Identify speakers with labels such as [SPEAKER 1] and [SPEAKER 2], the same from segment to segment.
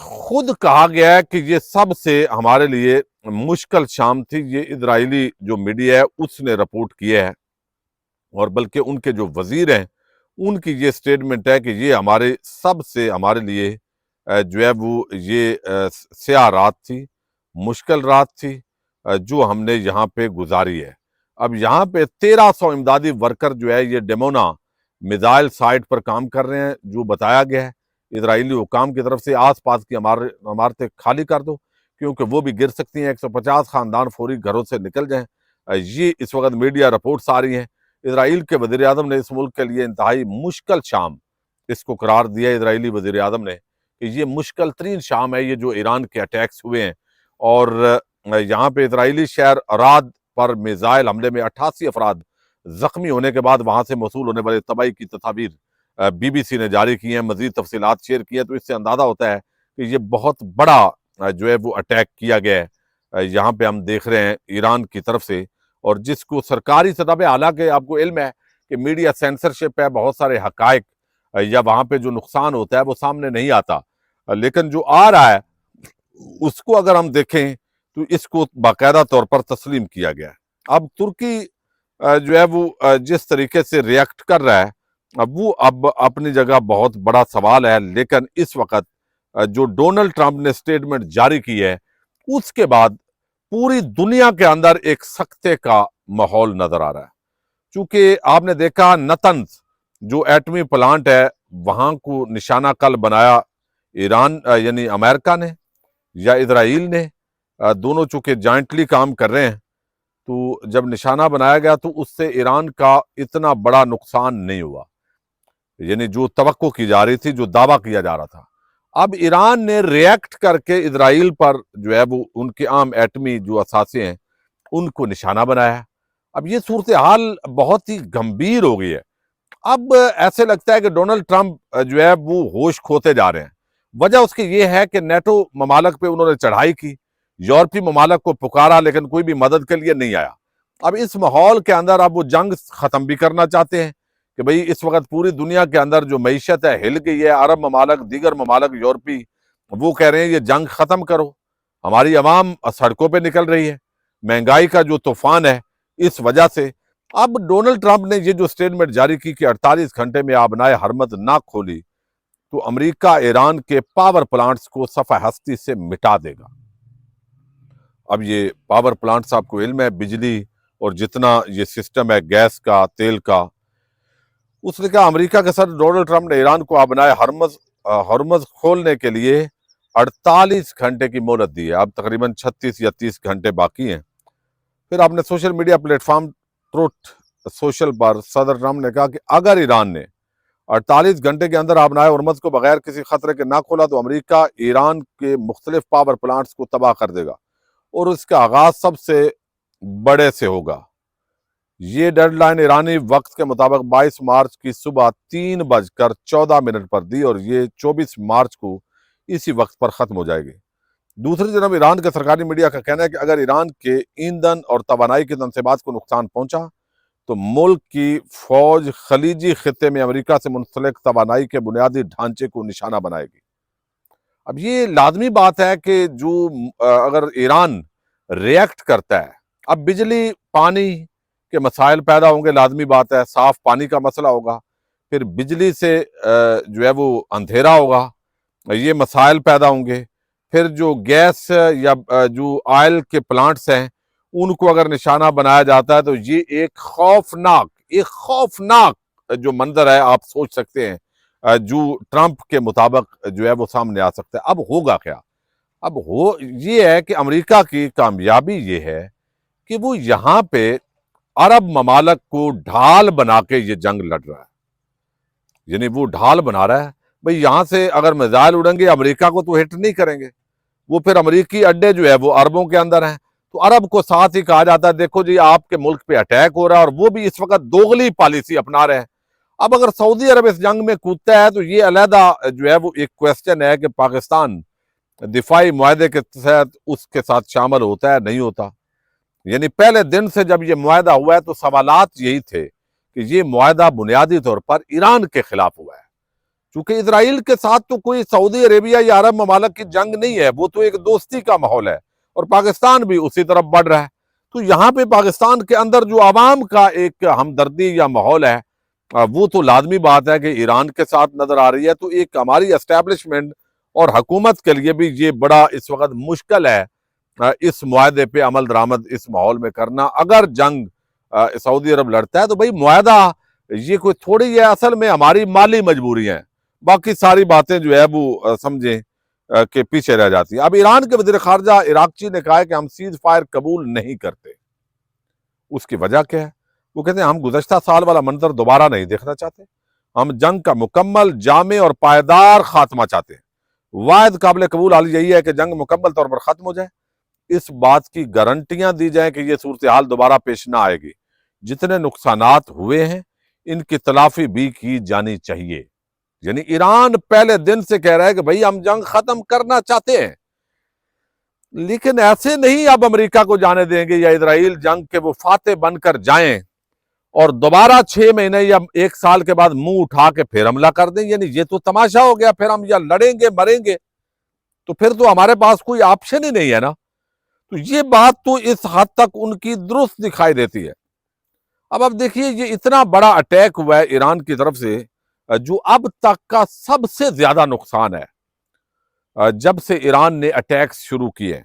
[SPEAKER 1] خود کہا گیا ہے کہ یہ سب سے ہمارے لیے مشکل شام تھی. یہ اسرائیلی جو میڈیا ہے اس نے رپورٹ کیا ہے، اور بلکہ ان کے جو وزیر ہیں ان کی یہ سٹیٹمنٹ ہے کہ یہ ہمارے لیے جو ہے وہ یہ سیاہ رات تھی، مشکل رات تھی جو ہم نے یہاں پہ گزاری ہے. اب یہاں پہ 1300 امدادی ورکر جو ہے یہ ڈیمونا میزائل سائٹ پر کام کر رہے ہیں. جو بتایا گیا ہے اسرائیلی حکام کی طرف سے آس پاس کی عمارتیں خالی کر دو کیونکہ وہ بھی گر سکتی ہیں، 150 خاندان فوری گھروں سے نکل جائیں. یہ اس وقت میڈیا رپورٹس آ رہی ہیں. اسرائیل کے وزیر اعظم نے اس ملک کے لیے انتہائی مشکل شام اس کو قرار دیا. اسرائیلی وزیر اعظم نے کہ یہ مشکل ترین شام ہے یہ جو ایران کے اٹیکس ہوئے ہیں، اور یہاں پہ اسرائیلی شہر اراد پر میزائل حملے میں 88 افراد زخمی ہونے کے بعد وہاں سے موصول ہونے والے تباہی کی تصاویر BBC نے جاری کی ہیں، مزید تفصیلات شیئر کی ہیں. تو اس سے اندازہ ہوتا ہے کہ یہ بہت بڑا جو ہے وہ اٹیک کیا گیا ہے یہاں پہ ہم دیکھ رہے ہیں ایران کی طرف سے، اور جس کو سرکاری سطح پہ، حالانکہ آپ کو علم ہے کہ میڈیا سینسرشپ ہے، بہت سارے حقائق یا وہاں پہ جو نقصان ہوتا ہے وہ سامنے نہیں آتا، لیکن جو آ رہا ہے اس کو اگر ہم دیکھیں تو اس کو باقاعدہ طور پر تسلیم کیا گیا ہے. اب ترکی جو ہے وہ جس طریقے سے ریئیکٹ کر رہا ہے وہ اب اپنی جگہ بہت بڑا سوال ہے، لیکن اس وقت جو ڈونلڈ ٹرمپ نے سٹیٹمنٹ جاری کی ہے اس کے بعد پوری دنیا کے اندر ایک سکتے کا ماحول نظر آ رہا ہے. چونکہ آپ نے دیکھا نتنز جو ایٹمی پلانٹ ہے وہاں کو نشانہ کل بنایا ایران یعنی امریکہ نے یا اسرائیل نے، دونوں چونکہ جوائنٹلی کام کر رہے ہیں، تو جب نشانہ بنایا گیا تو اس سے ایران کا اتنا بڑا نقصان نہیں ہوا، یعنی جو توقع کی جا رہی تھی، جو دعویٰ کیا جا رہا تھا. اب ایران نے ریئیکٹ کر کے اسرائیل پر جو ہے وہ ان کے عام ایٹمی جو اثاثے ہیں ان کو نشانہ بنایا. اب یہ صورتحال بہت ہی گمبھیر ہو گئی ہے. اب ایسے لگتا ہے کہ ڈونلڈ ٹرمپ جو ہے وہ ہوش کھوتے جا رہے ہیں. وجہ اس کی یہ ہے کہ نیٹو ممالک پہ انہوں نے چڑھائی کی، یورپی ممالک کو پکارا لیکن کوئی بھی مدد کے لیے نہیں آیا. اب اس ماحول کے اندر اب وہ جنگ ختم بھی کرنا چاہتے ہیں کہ بھئی اس وقت پوری دنیا کے اندر جو معیشت ہے ہل گئی ہے. عرب ممالک، دیگر ممالک یورپی، وہ کہہ رہے ہیں یہ جنگ ختم کرو. ہماری عوام سڑکوں پہ نکل رہی ہے، مہنگائی کا جو طوفان ہے اس وجہ سے. اب ڈونلڈ ٹرمپ نے یہ جو سٹیٹمنٹ جاری کی کہ 48 گھنٹے میں آبنائے حرمت نہ کھولی تو امریکہ ایران کے پاور پلانٹس کو صفحہ ہستی سے مٹا دے گا. اب یہ پاور پلانٹس آپ کو علم ہے، بجلی اور جتنا یہ سسٹم ہے گیس کا، تیل کا. اس نے کہا امریکہ کے صدر ڈونلڈ ٹرمپ نے ایران کو آبنائے ہرمز کھولنے کے لیے 48 گھنٹے کی مہلت دی ہے. اب تقریباً 36 یا 30 گھنٹے باقی ہیں. پھر آپ نے social media platform Truth Social پر صدر ٹرمپ نے کہا کہ اگر ایران نے 48 گھنٹے کے اندر آبنائے ہرمز کو بغیر کسی خطرے کے نہ کھولا تو امریکہ ایران کے مختلف پاور پلانٹس کو تباہ کر دے گا اور اس کا آغاز سب سے بڑے سے ہوگا. یہ ڈیڈ لائن ایرانی وقت کے مطابق 22 مارچ کی صبح 3:14 پر دی اور یہ 24 مارچ کو اسی وقت پر ختم ہو جائے گی. دوسری جانب ایران کے سرکاری میڈیا کا کہنا ہے کہ اگر ایران کے ایندھن اور توانائی کے تنصیبات کو نقصان پہنچا تو ملک کی فوج خلیجی خطے میں امریکہ سے منسلک توانائی کے بنیادی ڈھانچے کو نشانہ بنائے گی. اب یہ لازمی بات ہے کہ جو اگر ایران ریئیکٹ کرتا ہے، اب بجلی پانی کے مسائل پیدا ہوں گے، لازمی بات ہے، صاف پانی کا مسئلہ ہوگا، پھر بجلی سے جو ہے وہ اندھیرا ہوگا، یہ مسائل پیدا ہوں گے. پھر جو گیس یا جو آئل کے پلانٹس ہیں ان کو اگر نشانہ بنایا جاتا ہے تو یہ ایک خوفناک جو منظر ہے آپ سوچ سکتے ہیں جو ٹرمپ کے مطابق جو ہے وہ سامنے آ سکتا ہے. اب ہوگا کیا؟ اب یہ ہے کہ امریکہ کی کامیابی یہ ہے کہ وہ یہاں پہ عرب ممالک کو ڈھال بنا کے یہ جنگ لڑ رہا ہے. یعنی وہ ڈھال بنا رہا ہے بھئی یہاں سے اگر میزائل اڑیں گے امریکہ کو تو ہٹ نہیں کریں گے، وہ پھر امریکی اڈے جو ہے وہ عربوں کے اندر ہیں تو عرب کو ساتھ ہی کہا جاتا ہے دیکھو جی آپ کے ملک پہ اٹیک ہو رہا ہے، اور وہ بھی اس وقت دوغلی پالیسی اپنا رہے ہیں. اب اگر سعودی عرب اس جنگ میں کودتا ہے تو یہ علیحدہ جو ہے وہ ایک کویسچن ہے کہ پاکستان دفاعی معاہدے کے تحت اس کے ساتھ شامل ہوتا ہے نہیں ہوتا. یعنی پہلے دن سے جب یہ معاہدہ ہوا ہے تو سوالات یہی تھے کہ یہ معاہدہ بنیادی طور پر ایران کے خلاف ہوا ہے چونکہ اسرائیل کے ساتھ تو کوئی سعودی عربیہ یا عرب ممالک کی جنگ نہیں ہے، وہ تو ایک دوستی کا ماحول ہے، اور پاکستان بھی اسی طرف بڑھ رہا ہے۔ تو یہاں پہ پاکستان کے اندر جو عوام کا ایک ہمدردی یا ماحول ہے، وہ تو لازمی بات ہے کہ ایران کے ساتھ نظر آ رہی ہے۔ تو ایک ہماری اسٹیبلشمنٹ اور حکومت کے لیے بھی یہ بڑا اس وقت مشکل ہے اس معاہدے پہ عمل درآمد اس ماحول میں کرنا۔ اگر جنگ سعودی عرب لڑتا ہے تو بھائی معاہدہ یہ کوئی تھوڑی ہے، اصل میں ہماری مالی مجبوری ہیں، باقی ساری باتیں جو ہے وہ سمجھیں کہ پیچھے رہ جاتی ہیں۔ اب ایران کے وزیر خارجہ عراقچی نے کہا ہے کہ ہم سیز فائر قبول نہیں کرتے۔ اس کی وجہ کیا ہے؟ وہ کہتے ہیں ہم گزشتہ سال والا منظر دوبارہ نہیں دیکھنا چاہتے، ہم جنگ کا مکمل، جامع اور پائیدار خاتمہ چاہتے ہیں۔ واحد قابل قبول حال یہی ہے کہ جنگ مکمل طور پر ختم ہو جائے، اس بات کی گارنٹیاں دی جائیں کہ یہ صورتحال دوبارہ پیش نہ آئے گی، جتنے نقصانات ہوئے ہیں ان کی تلافی بھی کی جانی چاہیے۔ یعنی ایران پہلے دن سے کہہ رہا ہے کہ بھئی ہم جنگ ختم کرنا چاہتے ہیں، لیکن ایسے نہیں اب امریکہ کو جانے دیں گے یا اسرائیل جنگ کے وہ فاتح بن کر جائیں اور دوبارہ 6 مہینے یا 1 سال کے بعد منہ اٹھا کے پھر حملہ کر دیں۔ یعنی یہ تو تماشا ہو گیا، پھر ہم یا لڑیں گے مریں گے، تو پھر تو ہمارے پاس کوئی آپشن ہی نہیں ہے نا۔ تو یہ بات تو اس حد تک ان کی درست دکھائی دیتی ہے۔ اب دیکھیے یہ اتنا بڑا اٹیک ہوا ہے ایران کی طرف سے، جو اب تک کا سب سے زیادہ نقصان ہے جب سے ایران نے اٹیکس شروع کیے ہیں۔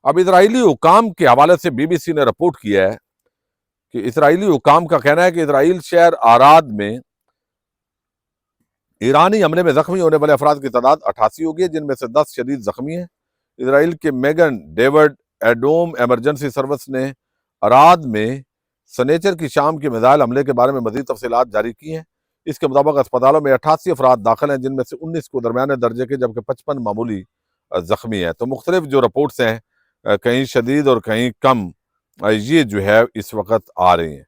[SPEAKER 1] اب اسرائیلی حکام کے حوالے سے بی بی سی نے رپورٹ کیا ہے کہ اسرائیلی حکام کا کہنا ہے کہ اسرائیل شہر آراد میں ایرانی حملے میں زخمی ہونے والے افراد کی تعداد 88 ہوگی، جن میں سے 10 شدید زخمی ہیں۔ اسرائیل کے میگن ڈیوڈ ایڈوم ایمرجنسی سروس نے آراد میں سنیچر کی شام کے میزائل حملے کے بارے میں مزید تفصیلات جاری کی ہیں۔ اس کے مطابق اسپتالوں میں 88 افراد داخل ہیں، جن میں سے 19 کو درمیانے درجے کے جبکہ 55 معمولی زخمی ہیں۔ تو مختلف جو رپورٹس ہیں، کہیں شدید اور کہیں کم، یہ جو ہے اس وقت آ رہی ہیں۔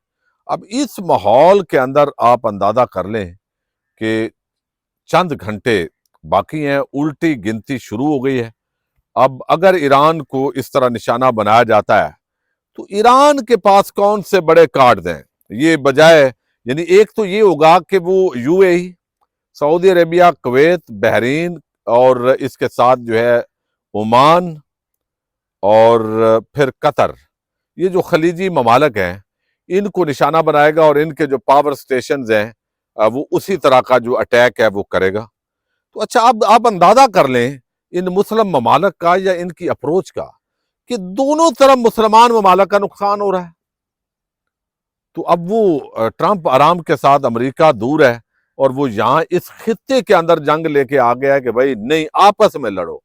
[SPEAKER 1] اب اس ماحول کے اندر آپ اندازہ کر لیں کہ چند گھنٹے باقی ہیں، الٹی گنتی شروع ہو گئی ہے۔ اب اگر ایران کو اس طرح نشانہ بنایا جاتا ہے تو ایران کے پاس کون سے بڑے کارڈز ہیں؟ یہ بجائے یعنی ایک تو یہ ہوگا کہ وہ you a E, Saudi Arabia, Kuwait, Bahrain اور اس کے ساتھ جو ہے عمان اور پھر قطر، یہ جو خلیجی ممالک ہیں ان کو نشانہ بنائے گا اور ان کے جو پاور سٹیشنز ہیں وہ اسی طرح کا جو اٹیک ہے وہ کرے گا۔ تو اچھا اب آپ اندازہ کر لیں ان مسلم ممالک کا یا ان کی اپروچ کا کہ دونوں طرف مسلمان ممالک کا نقصان ہو رہا ہے۔ تو اب وہ ٹرمپ آرام کے ساتھ امریکہ دور ہے اور وہ یہاں اس خطے کے اندر جنگ لے کے آ گیا ہے کہ بھائی نہیں آپس میں لڑو،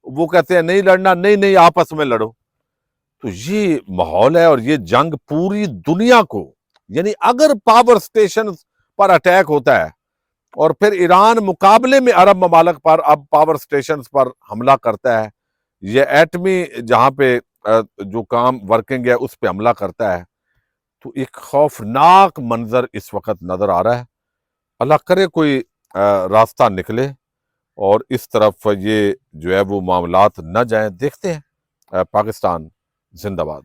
[SPEAKER 1] وہ کہتے ہیں نہیں لڑنا، نہیں آپس میں لڑو۔ تو یہ ماحول ہے اور یہ جنگ پوری دنیا کو، یعنی اگر پاور سٹیشن پر اٹیک ہوتا ہے اور پھر ایران مقابلے میں عرب ممالک پر اب پاور سٹیشنز پر حملہ کرتا ہے، یہ ایٹمی جہاں پہ جو کام ورکنگ ہے اس پہ حملہ کرتا ہے، تو ایک خوفناک منظر اس وقت نظر آ رہا ہے۔ اللہ کرے کوئی راستہ نکلے اور اس طرف یہ جو ہے وہ معاملات نہ جائیں۔ دیکھتے ہیں۔ پاکستان زندہ باد۔